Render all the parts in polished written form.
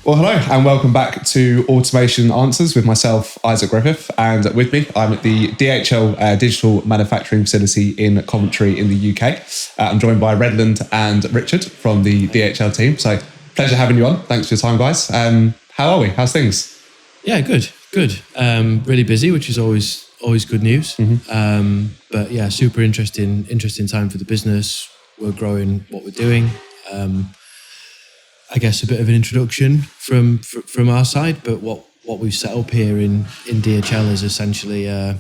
Well, hello and welcome back to Automation Answers with myself, Isaac Griffith, and with me, I'm at the DHL Digital Manufacturing facility in Coventry in the UK. I'm joined by Redland and Richard from the DHL team. So, pleasure having you on. Thanks for your time, guys. How are we? How's things? Yeah, good. Really busy, which is always good news. Mm-hmm. But yeah, super interesting time for the business. We're growing what we're doing. I guess a bit of an introduction from our side, but what we've set up here in DHL is essentially a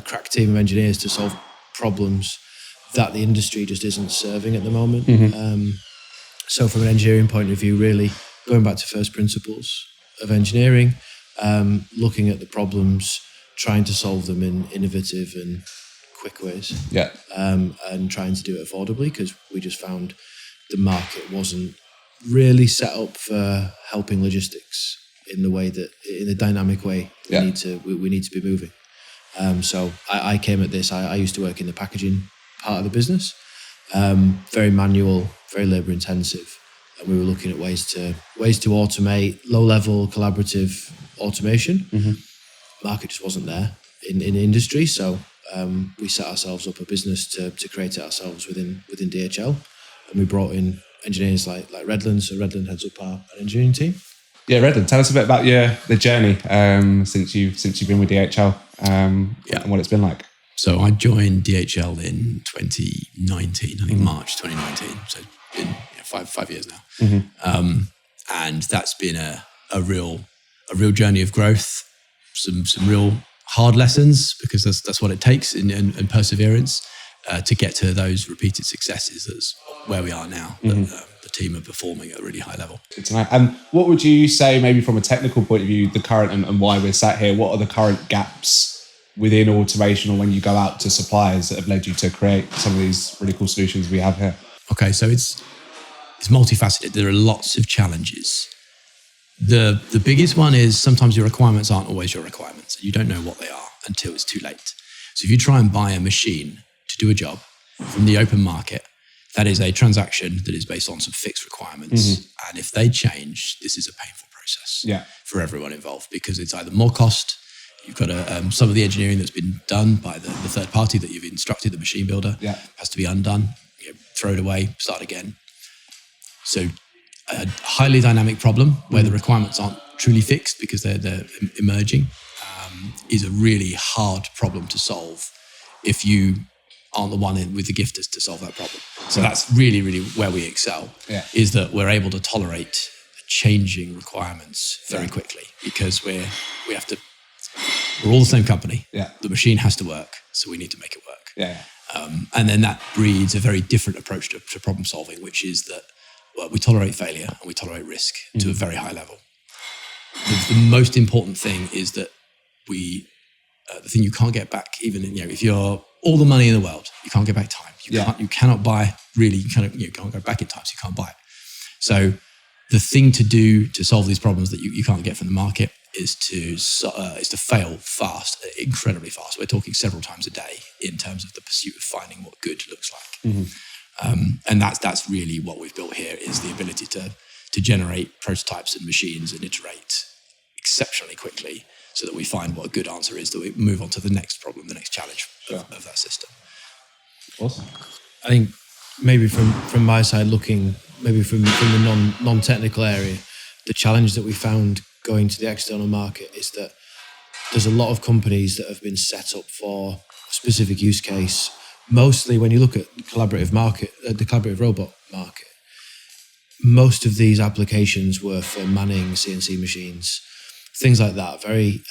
crack team of engineers to solve problems that the industry just isn't serving at the moment. Mm-hmm. So from an engineering point of view, really going back to first principles of engineering, looking at the problems, trying to solve them in innovative and quick ways. Yeah. And trying to do it affordably, because we just found the market wasn't really set up for helping logistics in the dynamic way we need to be moving. So I came at this. I used to work in the packaging part of the business, very manual, very labour intensive, and we were looking at ways to automate low level collaborative automation. Mm-hmm. Market just wasn't there in the industry, so we set ourselves up a business to create it ourselves within DHL, and we brought in engineers like Redland. So Redland heads up our engineering team. Yeah, Redland, tell us a bit about the journey since you've been with DHL and what it's been like. So I joined DHL in 2019, I think March 2019. So it's been 5 years now. Mm-hmm. And that's been a real journey of growth, some real hard lessons, because that's what it takes and perseverance to get to those repeated successes. That's where we are now. Mm-hmm. The team are performing at a really high level. Good to know. And what would you say, maybe from a technical point of view, the current and why we're sat here, what are the current gaps within automation, or when you go out to suppliers, that have led you to create some of these really cool solutions we have here? Okay, so it's multifaceted. There are lots of challenges. The biggest one is sometimes your requirements aren't always your requirements. You don't know what they are until it's too late. So if you try and buy a machine to do a job from the open market, that is a transaction that is based on some fixed requirements. Mm-hmm. And if they change, this is a painful process for everyone involved, because it's either more cost, you've got some of the engineering that's been done by the third party that you've instructed, the machine builder, has to be undone, throw it away, start again. So a highly dynamic problem where the requirements aren't truly fixed because they're emerging is a really hard problem to solve if you aren't the one with the gift to solve that problem. So that's really, really where we excel, is that we're able to tolerate changing requirements very quickly, because we're all the same company. Yeah. The machine has to work, so we need to make it work. Yeah. And then that breeds a very different approach to problem solving, which is that we tolerate failure and we tolerate risk to a very high level. The most important thing is that the thing you can't get back, even if you're all the money in the world, you can't get back time. You cannot buy, really, you can't go back in time, so you can't buy it. So the thing to do to solve these problems that you can't get from the market is to fail fast, incredibly fast. We're talking several times a day in terms of the pursuit of finding what good looks like. Mm-hmm. And that's really what we've built here, is the ability to generate prototypes and machines and iterate exceptionally quickly, so that we find what a good answer is, that we move on to the next problem, the next challenge of that system. Awesome. I think maybe from my side, looking maybe from the non-technical area, the challenge that we found going to the external market is that there's a lot of companies that have been set up for a specific use case. Mostly when you look at the collaborative robot market, most of these applications were for manning CNC machines, things like that. Very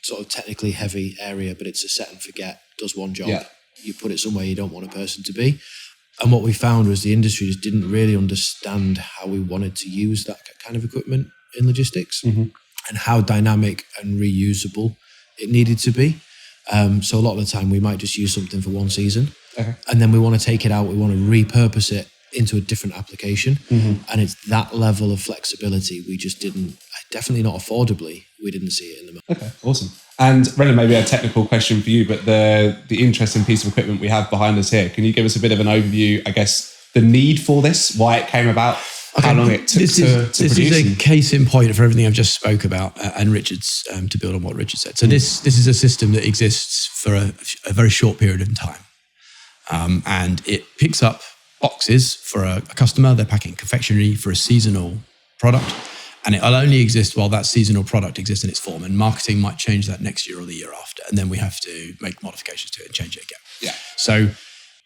sort of technically heavy area, but it's a set and forget, does one job. Yeah. You put it somewhere you don't want a person to be. And what we found was the industry just didn't really understand how we wanted to use that kind of equipment in logistics, and how dynamic and reusable it needed to be. So a lot of the time we might just use something for one season, and then we want to take it out, we want to repurpose it into a different application. And it's that level of flexibility we just didn't, definitely not affordably, we didn't see it in the market. Okay, awesome. And Renan, maybe a technical question for you, but the interesting piece of equipment we have behind us here, can you give us a bit of an overview, I guess, the need for this, why it came about, how long it took this to this produce. is a case in point for everything I've just spoke about, and Richard's to build on what Richard said. So this is a system that exists for a very short period of time, and it picks up boxes for a customer. They're packing confectionery for a seasonal product, and it'll only exist while that seasonal product exists in its form. And marketing might change that next year or the year after, and then we have to make modifications to it and change it again. Yeah. So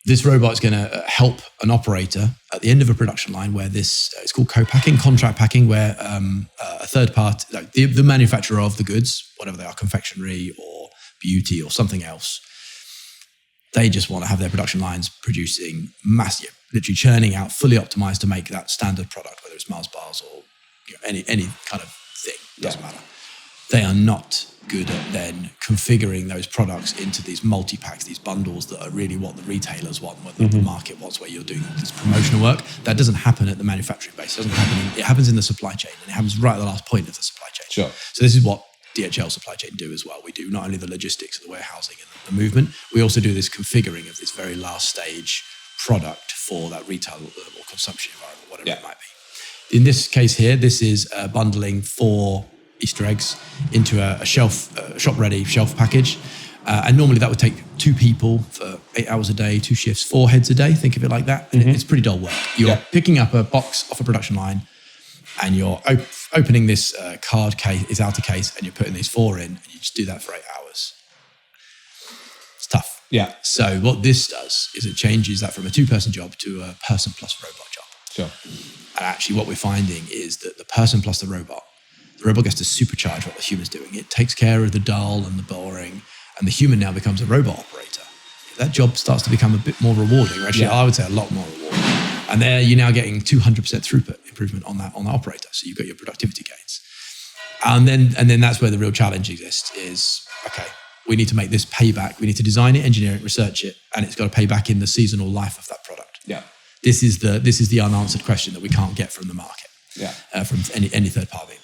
this robot is going to help an operator at the end of a production line where it's called co-packing, contract packing, where a third party, like the manufacturer of the goods, whatever they are, confectionery or beauty or something else, they just want to have their production lines producing massive, literally churning out, fully optimized to make that standard product, whether it's Mars bars or any kind of thing, doesn't matter. They are not good at then configuring those products into these multi-packs, these bundles that are really what the retailers want, what the market wants, where you're doing all this promotional work. That doesn't happen at the manufacturing base. It happens in the supply chain, and it happens right at the last point of the supply chain. Sure. So this is what DHL supply chain do as well. We do not only the logistics of the warehousing and the movement, we also do this configuring of this very last stage product for that retail or consumption environment, whatever it might be. In this case here, this is bundling 4 Easter eggs into a shop-ready shelf package. And normally that would take 2 people for 8 hours a day, 2 shifts, 4 heads a day. Think of it like that. And it's pretty dull work. You're picking up a box off a production line, and you're opening this card case, is outer case, and you're putting these 4 in, and you just do that for 8 hours. It's tough. Yeah. So what this does is it changes that from a 2-person job to a person plus robot job. Sure. And actually what we're finding is that the person plus the robot gets to supercharge what the human's doing. It takes care of the dull and the boring, and the human now becomes a robot operator. That job starts to become a bit more rewarding, or actually I would say a lot more rewarding. And there you're now getting 200% throughput improvement on that operator. So you've got your productivity gains. And then that's where the real challenge exists is, okay, we need to make this pay back. We need to design it, engineer it, research it, and it's got to pay back in the seasonal life of that product. Yeah. This is the unanswered question that we can't get from the market. Yeah. From any third party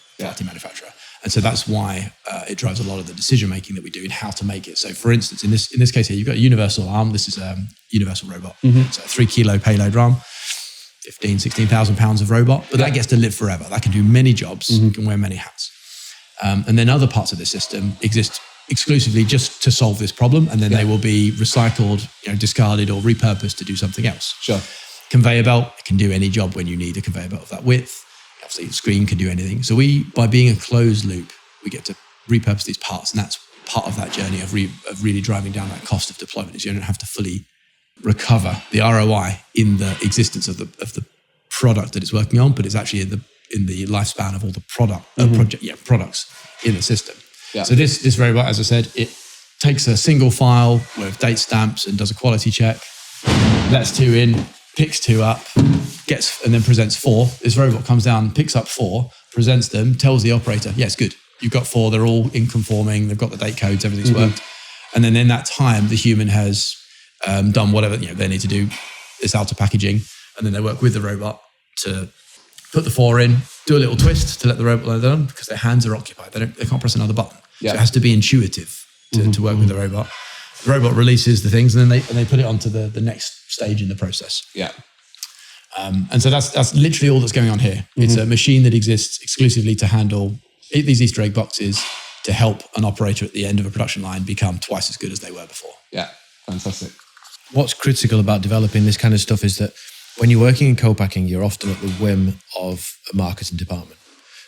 manufacturer. And so that's why it drives a lot of the decision making that we do in how to make it. So for instance, in this case here, you've got a universal arm. This is a universal robot. It's a 3 kilo payload arm, 16,000 pounds of robot, but that gets to live forever. That can do many jobs, can wear many hats. And then other parts of the system exist exclusively just to solve this problem, and then they will be recycled, discarded or repurposed to do something else. Sure. Conveyor belt, it can do any job when you need a conveyor belt of that width. Obviously, the screen can do anything. So by being a closed loop, we get to repurpose these parts, and that's part of that journey of really driving down that cost of deployment. Is you don't have to fully recover the ROI in the existence of the product that it's working on, but it's actually in the lifespan of all the products in the system. Yeah. So this robot, as I said, it takes a single file with date stamps and does a quality check, lets 2 in, picks 2 up, and then presents 4. This robot comes down, picks up 4, presents them, tells the operator, yes, good. You've got 4, they're all in conforming, they've got the date codes, everything's worked. And then in that time, the human has done whatever they need to do, this outer packaging, and then they work with the robot to put the 4 in, do a little twist to let the robot know they're done, because their hands are occupied. They can't press another button. Yeah. So it has to be intuitive to work with the robot. The robot releases the things, and then they put it onto the next stage in the process. Yeah. And so that's literally all that's going on here. It's a machine that exists exclusively to handle these Easter egg boxes to help an operator at the end of a production line become twice as good as they were before. Yeah, fantastic. What's critical about developing this kind of stuff is that when you're working in co-packing, you're often at the whim of a marketing department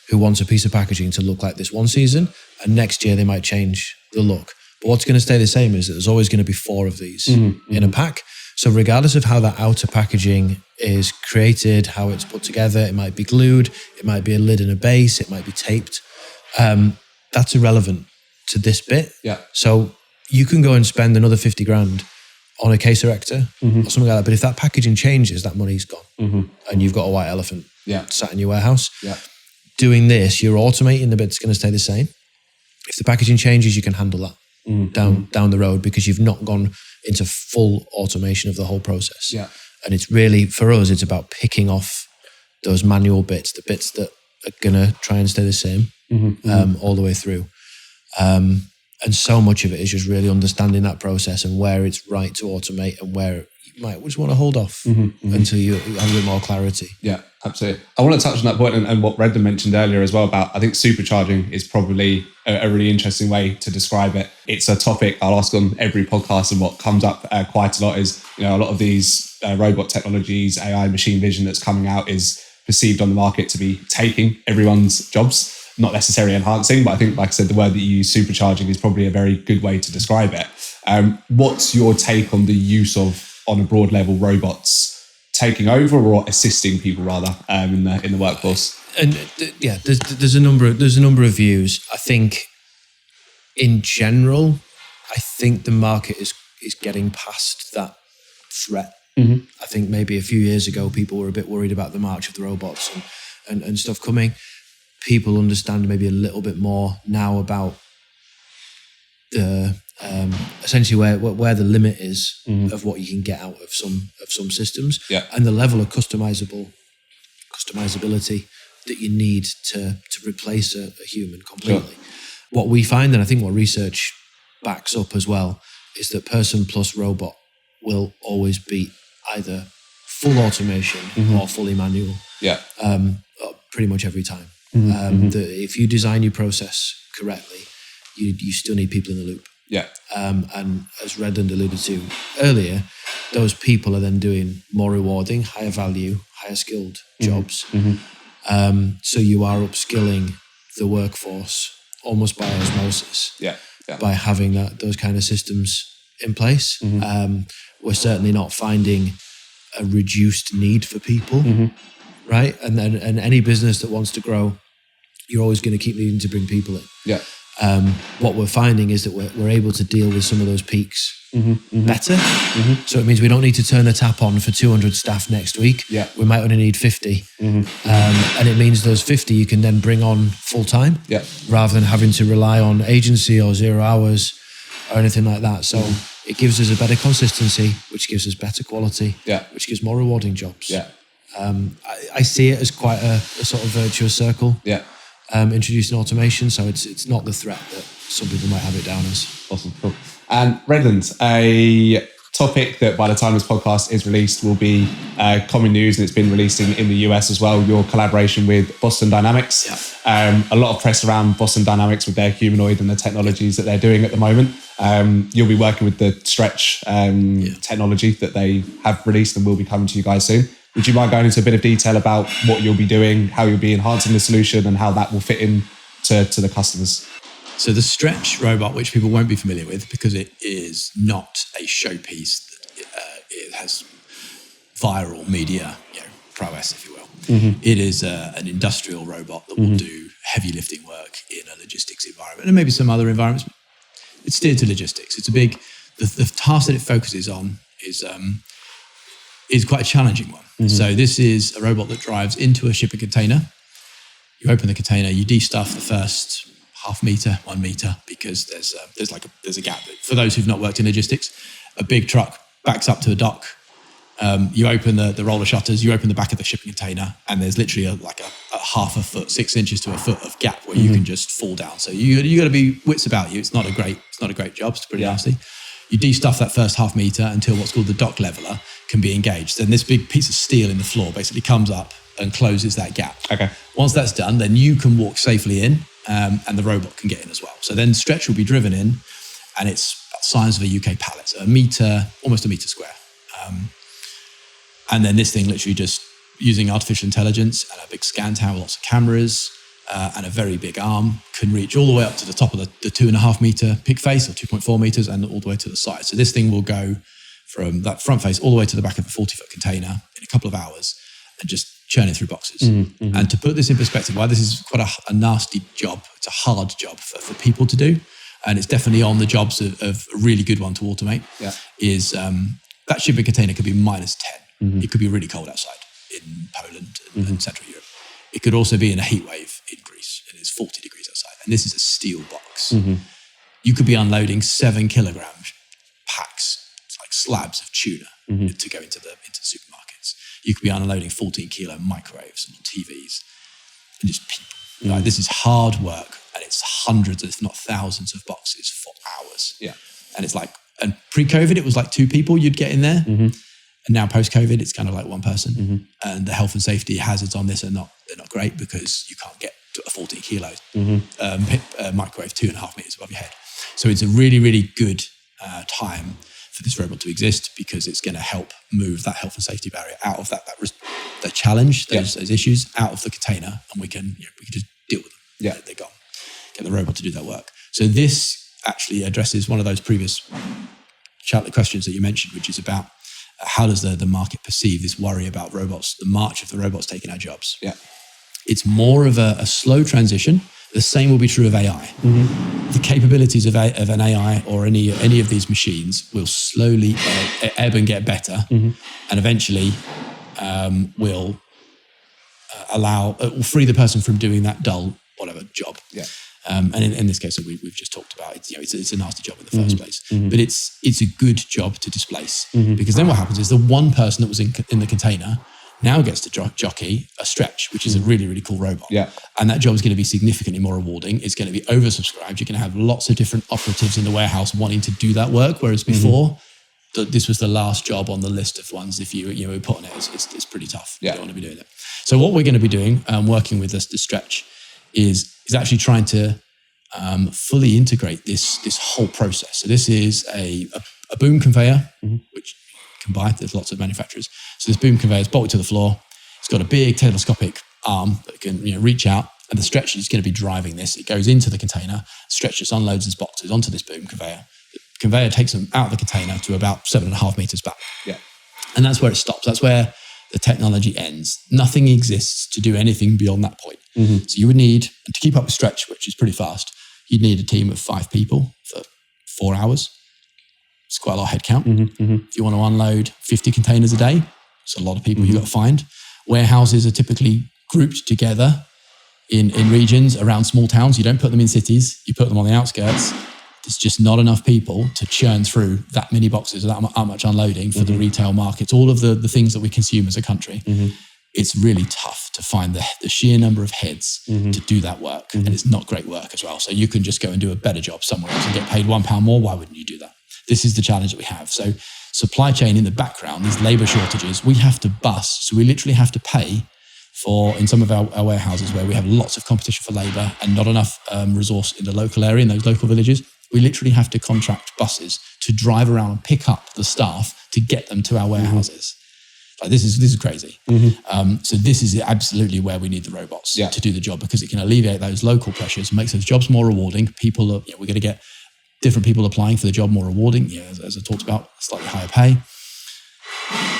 who wants a piece of packaging to look like this one season, and next year they might change the look. But what's going to stay the same is that there's always going to be 4 of these in a pack. So regardless of how that outer packaging is created, how it's put together, it might be glued, it might be a lid and a base, it might be taped. That's irrelevant to this bit. Yeah. So you can go and spend another 50 grand on a case erector or something like that. But if that packaging changes, that money's gone. And you've got a white elephant sat in your warehouse. Yeah. Doing this, you're automating the bit that's going to stay the same. If the packaging changes, you can handle that down the road, because you've not gone into full automation of the whole process. Yeah. And it's really, for us, it's about picking off those manual bits, the bits that are going to try and stay the same all the way through. And so much of it is just really understanding that process and where it's right to automate and where you might just want to hold off until you have a bit more clarity. Yeah, absolutely. I want to touch on that point and what Redland mentioned earlier as well about, I think supercharging is probably a really interesting way to describe it. It's a topic I'll ask on every podcast, and what comes up quite a lot is, a lot of these robot technologies, AI, machine vision that's coming out is perceived on the market to be taking everyone's jobs, not necessarily enhancing, but I think, like I said, the word that you use, supercharging, is probably a very good way to describe it. What's your take on the use of, on a broad level, robots taking over or assisting people rather in the workforce? And there's a number of views. I think in general, I think the market is getting past that threat. I think maybe a few years ago, people were a bit worried about the march of the robots and stuff coming. People understand maybe a little bit more now about the essentially where the limit is of what you can get out of some systems, and the level of customizability that you need to replace a human completely. Sure. What we find, and I think what research backs up as well, is that person plus robot will always beat either full automation or fully manual. Pretty much every time. If you design your process correctly, you still need people in the loop. And as Redland alluded to earlier, those people are then doing more rewarding, higher value, higher skilled jobs. So you are upskilling the workforce almost by osmosis. By having those kind of systems in place. We're certainly not finding a reduced need for people, right? And any business that wants to grow, you're always going to keep needing to bring people in. What we're finding is that we're able to deal with some of those peaks better. So it means we don't need to turn the tap on for 200 staff next week. We might only need 50. And it means those 50 you can then bring on full time rather than having to rely on agency or 0 hours or anything like that. So it gives us a better consistency, which gives us better quality, which gives more rewarding jobs. I see it as quite a sort of virtuous circle. Introducing automation, so it's not the threat that some people might have it down as. Awesome, cool. And Redland, a topic that by the time this podcast is released will be common news, and it's been released in the US as well, your collaboration with Boston Dynamics. A lot of press around Boston Dynamics with their humanoid and the technologies that they're doing at the moment. You'll be working with the Stretch technology that they have released and will be coming to you guys soon. Would you mind going into a bit of detail about what you'll be doing, how you'll be enhancing the solution, and how that will fit in to the customers? So the Stretch robot, which people won't be familiar with because it is not a showpiece, it has viral media prowess, if you will. It is an industrial robot that will do heavy lifting work in a logistics environment and maybe some other environments. It's steered to logistics. It's a big, the task that it focuses on is quite a challenging one. So this is a robot that drives into a shipping container. You open the container, you de-stuff the first 1/2 meter, 1 meter, because there's a gap. For those who've not worked in logistics, a big truck backs up to a dock. You open the roller shutters, you open the back of the shipping container, and there's literally a 1/2 foot, 6 inches to a foot of gap where you can just fall down. So you got to be wits about you. It's not a great job. It's pretty nasty. You de-stuff that first 1/2 meter until what's called the dock leveler can be engaged. Then this big piece of steel in the floor basically comes up and closes that gap. Once that's done, then you can walk safely in, and the robot can get in as well. So then Stretch will be driven in, and it's about the size of a UK pallet, so almost a meter square. And then this thing literally just using artificial intelligence and a big scan tower, lots of cameras, and a very big arm, can reach all the way up to the top of the 2.5 meter pick face, or 2.4 meters, and all the way to the side. So this thing will go from that front face all the way to the back of a 40-foot container in a couple of hours and just churning through boxes. And to put this in perspective, why this is quite a nasty job, it's a hard job for people to do, and it's definitely on the jobs of a really good one to automate, is that shipping container could be -10. It could be really cold outside in Poland and Central Europe. It could also be in a heat wave in Greece, and it's 40 degrees outside. And this is a steel box. You could be unloading 7 kilogram packs, it's like slabs of tuna to go into the supermarkets. You could be unloading 14 kilo microwaves and TVs, and just people. Like, this is hard work, and it's hundreds, if not thousands, of boxes for hours. And it's like, and pre-COVID, it was like 2 people you'd get in there. And now post-COVID, it's kind of like one person. And the health and safety hazards on this they're not great because you can't get to a 14 kilos microwave 2.5 meters above your head. So it's a really, really good time for this robot to exist because it's going to help move that health and safety barrier out of the challenge, those issues out of the container, and we can just deal with them. Yeah, they're gone. Get the robot to do that work. So this actually addresses one of those previous questions that you mentioned, which is about how does the market perceive this worry about robots, the march of the robots taking our jobs? Yeah, it's more of a slow transition. The same will be true of AI. The capabilities of an AI or any of these machines will slowly ebb and get better, and eventually will free the person from doing that dull whatever job. Yeah. And in this case that we've just talked about, it's a nasty job in the first place, but it's a good job to displace, because then what happens is the one person that was in the container now gets to jockey a stretch, which is a really, really cool robot. Yeah. And that job is going to be significantly more rewarding. It's going to be oversubscribed. You're going to have lots of different operatives in the warehouse wanting to do that work, whereas before, this was the last job on the list of ones. If you were put on it, it's pretty tough. Yeah. You don't want to be doing it. So what we're going to be doing, working with this stretch, is actually trying to fully integrate this whole process. So this is a boom conveyor, which you can buy. There's lots of manufacturers. So this boom conveyor is bolted to the floor. It's got a big telescopic arm that can reach out, and the stretch is going to be driving this. It goes into the container. Stretch just unloads its boxes onto this boom conveyor. The conveyor takes them out of the container to about 7.5 meters back. Yeah. And that's where it stops. That's where the technology ends. Nothing exists to do anything beyond that point. So you would need, and to keep up with stretch, which is pretty fast, you'd need a team of 5 people for 4 hours. It's quite a lot of headcount. If you want to unload 50 containers a day, it's a lot of people you've got to find. Warehouses are typically grouped together in regions around small towns. You don't put them in cities, you put them on the outskirts. There's just not enough people to churn through that many boxes, that much unloading for the retail markets, all of the things that we consume as a country. It's really tough to find the sheer number of heads to do that work. And it's not great work as well. So you can just go and do a better job somewhere else and get paid £1 more. Why wouldn't you do that? This is the challenge that we have. So supply chain in the background, these labor shortages, we have to bus. So we literally have to pay for, in some of our warehouses where we have lots of competition for labor and not enough resource in the local area, in those local villages, we literally have to contract buses to drive around and pick up the staff to get them to our warehouses. Like this is crazy. So this is absolutely where we need the robots to do the job, because it can alleviate those local pressures, makes those jobs more rewarding. People are, we're going to get different people applying for the job more rewarding. As I talked about, slightly higher pay.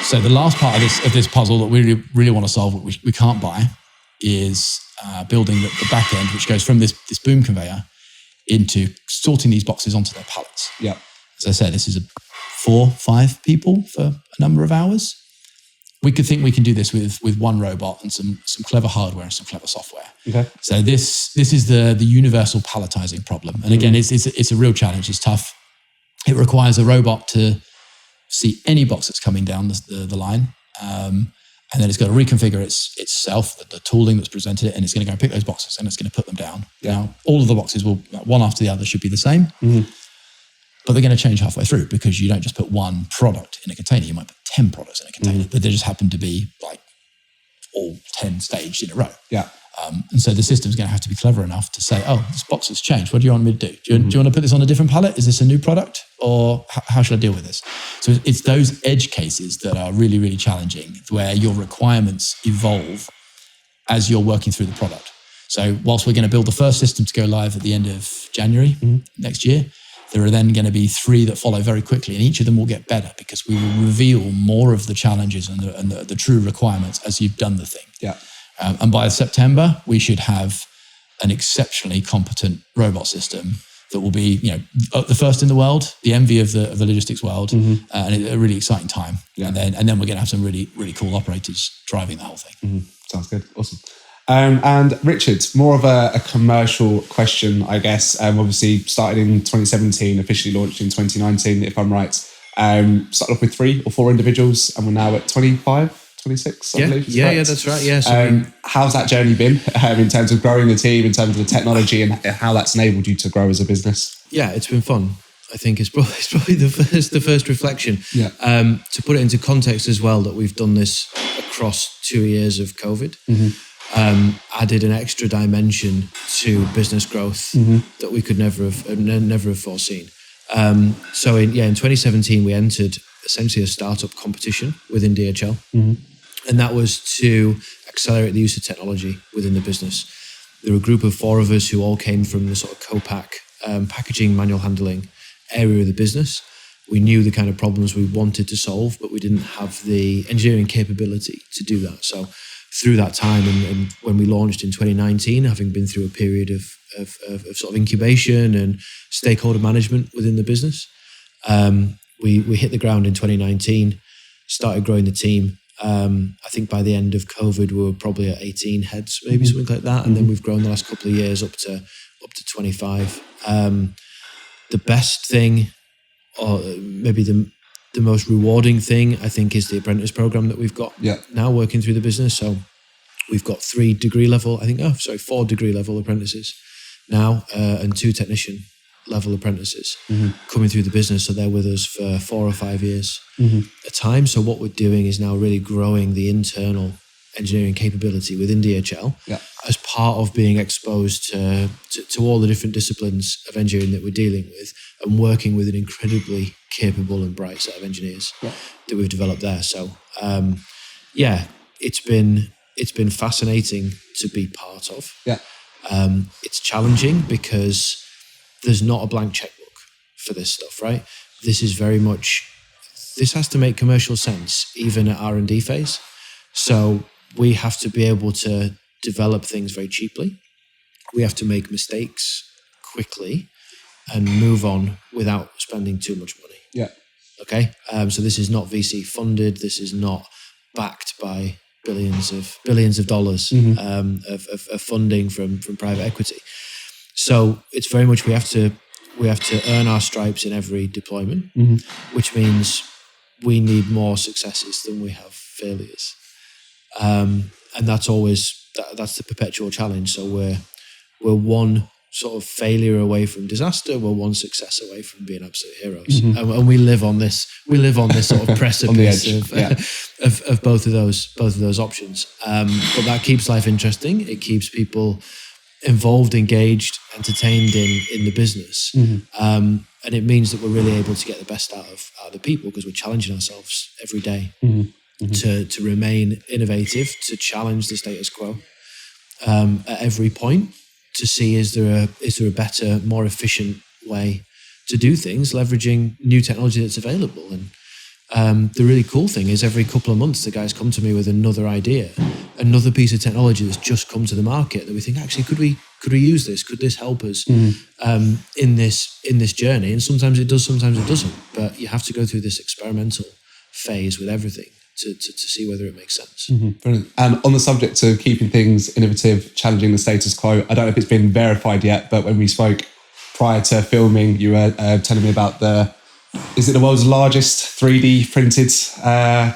So the last part of this puzzle that we really want to solve, what we can't buy, is building the back end, which goes from this boom conveyor into sorting these boxes onto their pallets. Yeah. As I said, this is 4-5 people for a number of hours. We could think we can do this with one robot and some clever hardware and some clever software. Okay. So this is the universal palletizing problem. And again, it's a real challenge. It's tough. It requires a robot to see any box that's coming down the line. And then it's got to reconfigure itself, the tooling that's presented it, and it's going to go and pick those boxes and it's going to put them down. Yeah. Now, all of the boxes will, one after the other, should be the same. But they're going to change halfway through, because you don't just put one product in a container. You might put 10 products in a container, but they just happen to be like all 10 staged in a row. Yeah. And so the system's going to have to be clever enough to say, oh, this box has changed. What do you want me to do? Do you want to put this on a different pallet? Is this a new product? Or how should I deal with this? So it's those edge cases that are really, really challenging, where your requirements evolve as you're working through the product. So whilst we're going to build the first system to go live at the end of January next year, there are then going to be 3 that follow very quickly, and each of them will get better, because we will reveal more of the challenges and the true requirements as you've done the thing. Yeah. And by September, we should have an exceptionally competent robot system that will be, the first in the world, the envy of the logistics world, and a really exciting time. Yeah. And then we're going to have some really, really cool operators driving the whole thing. Sounds good. Awesome. And Richard, more of a commercial question, I guess. Obviously started in 2017, officially launched in 2019, if I'm right. Started off with 3 or 4 individuals, and we're now at 25, 26, I believe. Yeah, that's right. Yeah. So how's that journey been in terms of growing the team, in terms of the technology, and how that's enabled you to grow as a business? yeah, it's been fun. I think is probably the first reflection. Yeah. To put it into context as well, that we've done this across 2 years of COVID, added an extra dimension to business growth that we could never have foreseen. So in 2017 we entered essentially a startup competition within DHL, and that was to accelerate the use of technology within the business. There were a group of 4 of us who all came from the sort of co-pack, packaging, manual handling area of the business. We knew the kind of problems we wanted to solve, but we didn't have the engineering capability to do that. So through that time, and when we launched in 2019, having been through a period of sort of incubation and stakeholder management within the business, we hit the ground in 2019, started growing the team. I think by the end of COVID, we were probably at 18 heads, maybe something like that. And then we've grown the last couple of years up to 25. The best thing, or maybe the most rewarding thing, I think, is the apprentice program that we've got now working through the business. So we've got 4 degree level apprentices now, and 2 technician level apprentices coming through the business. So they're with us for 4 or 5 years a time. So what we're doing is now really growing the internal engineering capability within DHL as part of being exposed to all the different disciplines of engineering that we're dealing with, and working with an incredibly capable and bright set of engineers that we've developed there. So it's been fascinating to be part of. It's challenging because there's not a blank checkbook for this stuff, right? This has to make commercial sense even at R&D phase. So we have to be able to develop things very cheaply. We have to make mistakes quickly and move on without spending too much money. Okay. So this is not VC funded. This is not backed by billions of dollars of funding from private equity. So it's very much we have to earn our stripes in every deployment, which means we need more successes than we have failures. And that's the perpetual challenge. So we're one sort of failure away from disaster. We're one success away from being absolute heroes. And we live on this sort of precipice of both of those options. But that keeps life interesting. It keeps people involved, engaged, entertained in the business. And it means that we're really able to get the best out of the people, because we're challenging ourselves every day to remain innovative, to challenge the status quo at every point, to see is there a better, more efficient way to do things, leveraging new technology that's available. And the really cool thing is every couple of months the guys come to me with another idea, another piece of technology that's just come to the market that we think, actually, could we use this? Could this help us in this journey? And sometimes it does, sometimes it doesn't. But you have to go through this experimental phase with everything to see whether it makes sense. Brilliant. And on the subject of keeping things innovative, challenging the status quo, I don't know if it's been verified yet, but when we spoke prior to filming, you were telling me about is it the world's largest 3D printed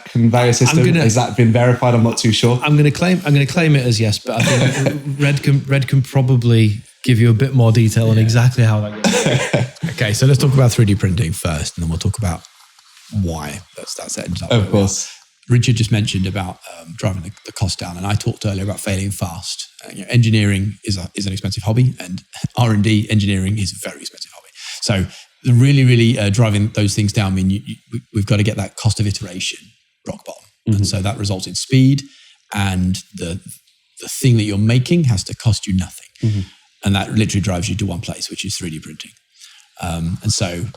conveyor system? Has that been verified? I'm not too sure. I'm going to claim it as yes, but I think Red can probably give you a bit more detail on exactly how that goes. Okay, so let's talk about 3D printing first, and then we'll talk about why that's ends up. Of course. Richard just mentioned about driving the cost down, and I talked earlier about failing fast. Engineering is an expensive hobby, and R&D engineering is a very expensive hobby. So really driving those things down we've got to get that cost of iteration rock bottom. And so that results in speed, and the thing that you're making has to cost you nothing. And that literally drives you to one place, which is 3D printing. And so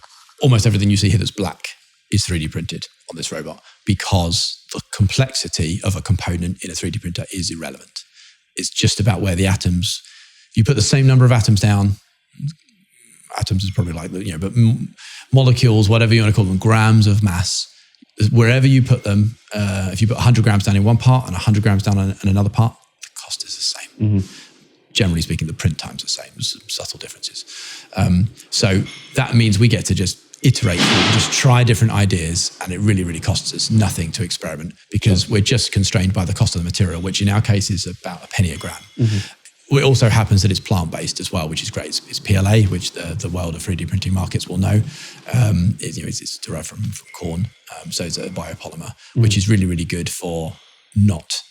almost everything you see here that's black is 3D printed on this robot, because the complexity of a component in a 3D printer is irrelevant. It's just about where the atoms, you put the same number of atoms down, atoms is probably like, but molecules, whatever you want to call them, grams of mass, wherever you put them, if you put 100 grams down in one part and 100 grams down in another part, the cost is the same. Generally speaking, the print time's the same, some subtle differences. So that means we get to just iterate, just try different ideas, and it really costs us nothing to experiment, because we're just constrained by the cost of the material, which in our case is about a penny a gram. it also happens that it's plant-based as well, which is great. It's PLA, which the world of 3D printing markets will know. It's derived from corn, so it's a biopolymer, which is really, really good for not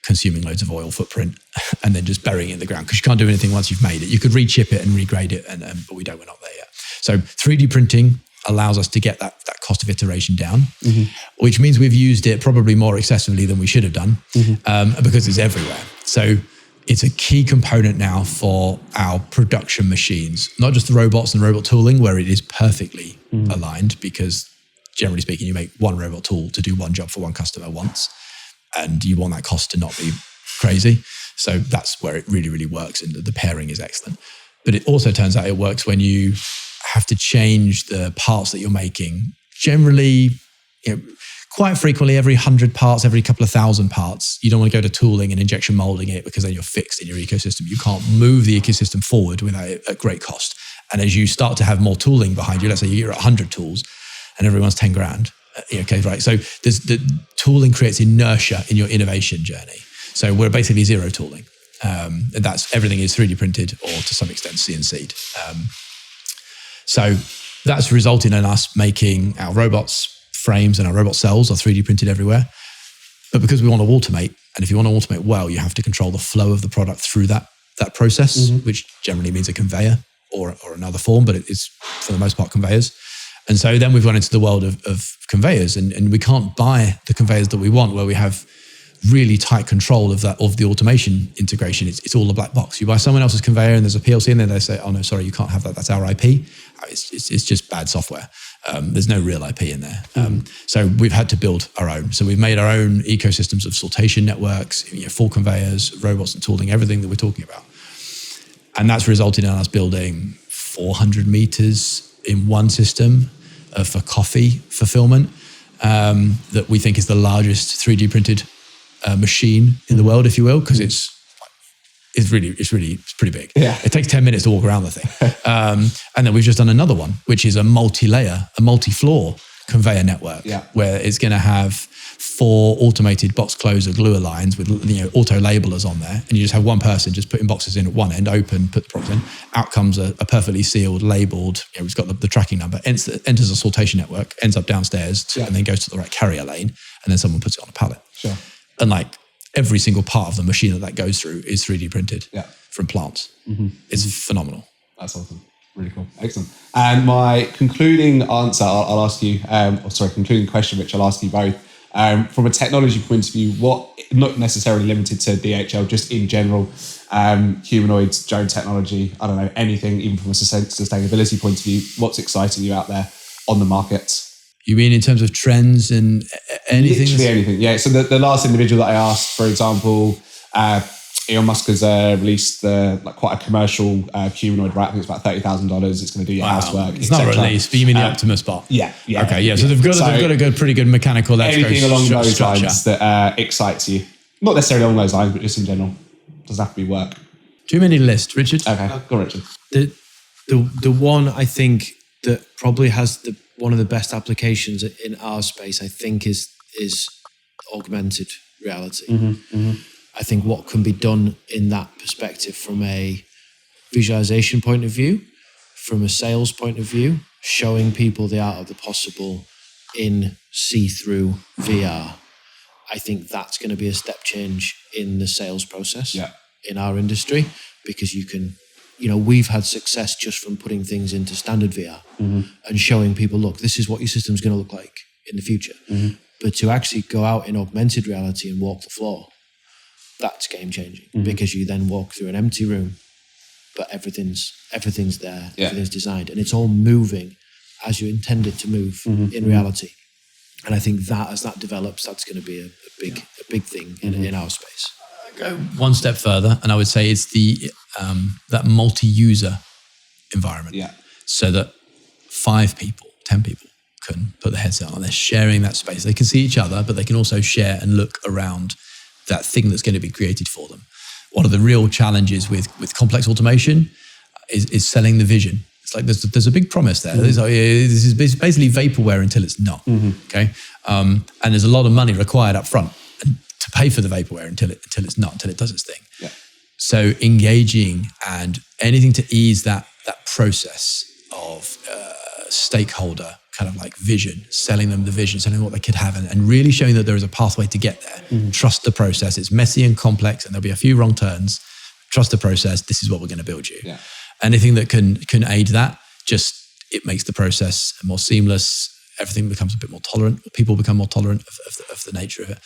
consuming loads of oil footprint and then just burying it in the ground, because you can't do anything once you've made it. You could rechip it and regrade it, but we're not there yet. So 3D printing allows us to get that cost of iteration down, which means we've used it probably more excessively than we should have done, because it's everywhere. So it's a key component now for our production machines, not just the robots and robot tooling, where it is perfectly aligned, because generally speaking, you make one robot tool to do one job for one customer once, and you want that cost to not be crazy. So that's where it really, really works, and the pairing is excellent. But it also turns out it works when you have to change the parts that you're making. Generally, quite frequently, every 100 parts, every couple of thousand parts, you don't want to go to tooling and injection molding it, because then you're fixed in your ecosystem. You can't move the ecosystem forward without it at great cost. And as you start to have more tooling behind you, let's say you're at 100 tools and everyone's 10 grand. Okay, right. So the tooling creates inertia in your innovation journey. So we're basically zero tooling. And that's everything is 3D printed or to some extent CNC'd. So that's resulting in us making our robots frames and our robot cells are 3D printed everywhere. But because we want to automate, and if you want to automate well, you have to control the flow of the product through that process, which generally means a conveyor or another form, but it is for the most part conveyors. And so then we've gone into the world of conveyors, and we can't buy the conveyors that we want, where we have really tight control of the automation integration. It's all a black box. You buy someone else's conveyor and there's a PLC, and then they say, oh no, sorry, you can't have that. That's our IP. It's just bad software. There's no real IP in there. So we've had to build our own. So we've made our own ecosystems of sortation networks, full conveyors, robots and tooling, everything that we're talking about. And that's resulted in us building 400 meters in one system for coffee fulfillment, that we think is the largest 3D printed machine in the world, if you will, because it's pretty big. Yeah. It takes 10 minutes to walk around the thing. And then we've just done another one, which is a multi-floor conveyor network, where it's going to have 4 automated box closer gluer lines with auto labelers on there, and you just have one person just putting boxes in at one end, open, put the products in. Out comes a perfectly sealed, labeled. We've got the tracking number. Enters a sortation network, ends up downstairs, and then goes to the right carrier lane, and then someone puts it on a pallet. Sure. And like every single part of the machine that goes through is 3D printed from plants. It's phenomenal. That's awesome. Really cool. Excellent. And my concluding answer, I'll ask you, concluding question, which I'll ask you both. From a technology point of view, what, not necessarily limited to DHL, just in general, humanoids, drone technology, I don't know, anything, even from a sustainability point of view, what's exciting you out there on the market? You mean in terms of trends and anything? Literally anything, yeah. So the last individual that I asked, for example, Elon Musk has released quite a commercial humanoid, right? I think it's about $30,000. It's going to do your housework. It's not released, but you mean the Optimus bot? Yeah. Okay, yeah. So they've got a pretty good mechanical anything along those lines that excites you. Not necessarily along those lines, but just in general. Doesn't have to be work. Too many list, Richard. Okay, go on, Richard. The one I think that probably has one of the best applications in our space, I think, is augmented reality. I think what can be done in that perspective from a visualization point of view, from a sales point of view, showing people the art of the possible in see-through VR, I think that's going to be a step change in the sales process in our industry, because you can, we've had success just from putting things into standard VR and showing people, look, this is what your system's going to look like in the future. But to actually go out in augmented reality and walk the floor, that's game changing, because you then walk through an empty room, but everything's there, everything's designed, and it's all moving as you intend it to move in reality. And I think that as that develops, that's going to be a big thing in our space. I go one step further, and I would say it's the that multi-user environment. Yeah. So that 5 people, 10 people can put their headset on. They're sharing that space. They can see each other, but they can also share and look around that thing that's going to be created for them. One of the real challenges with complex automation is selling the vision. It's like there's a big promise there. This is basically vaporware until it's not. Okay, and there's a lot of money required up front to pay for the vaporware until it's not, until it does its thing. Yeah. So engaging and anything to ease that process of stakeholder kind of like vision, selling them the vision, selling them what they could have, and really showing that there is a pathway to get there. Trust the process. It's messy and complex, and there'll be a few wrong turns. Trust the process. This is what we're going to build you. Yeah. Anything that can aid that, just it makes the process more seamless. Everything becomes a bit more tolerant. People become more tolerant of the nature of it.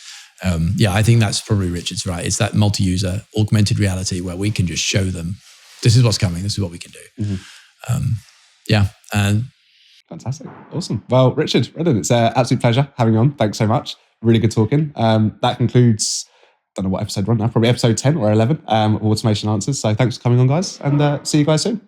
I think that's probably Richard's right. It's that multi-user augmented reality where we can just show them, this is what's coming. This is what we can do. And fantastic. Awesome. Well, Richard, Redland, it's an absolute pleasure having you on. Thanks so much. Really good talking. That concludes, don't know what episode we're on now, probably episode 10 or 11 of Automation Answers. So thanks for coming on, guys, and see you guys soon.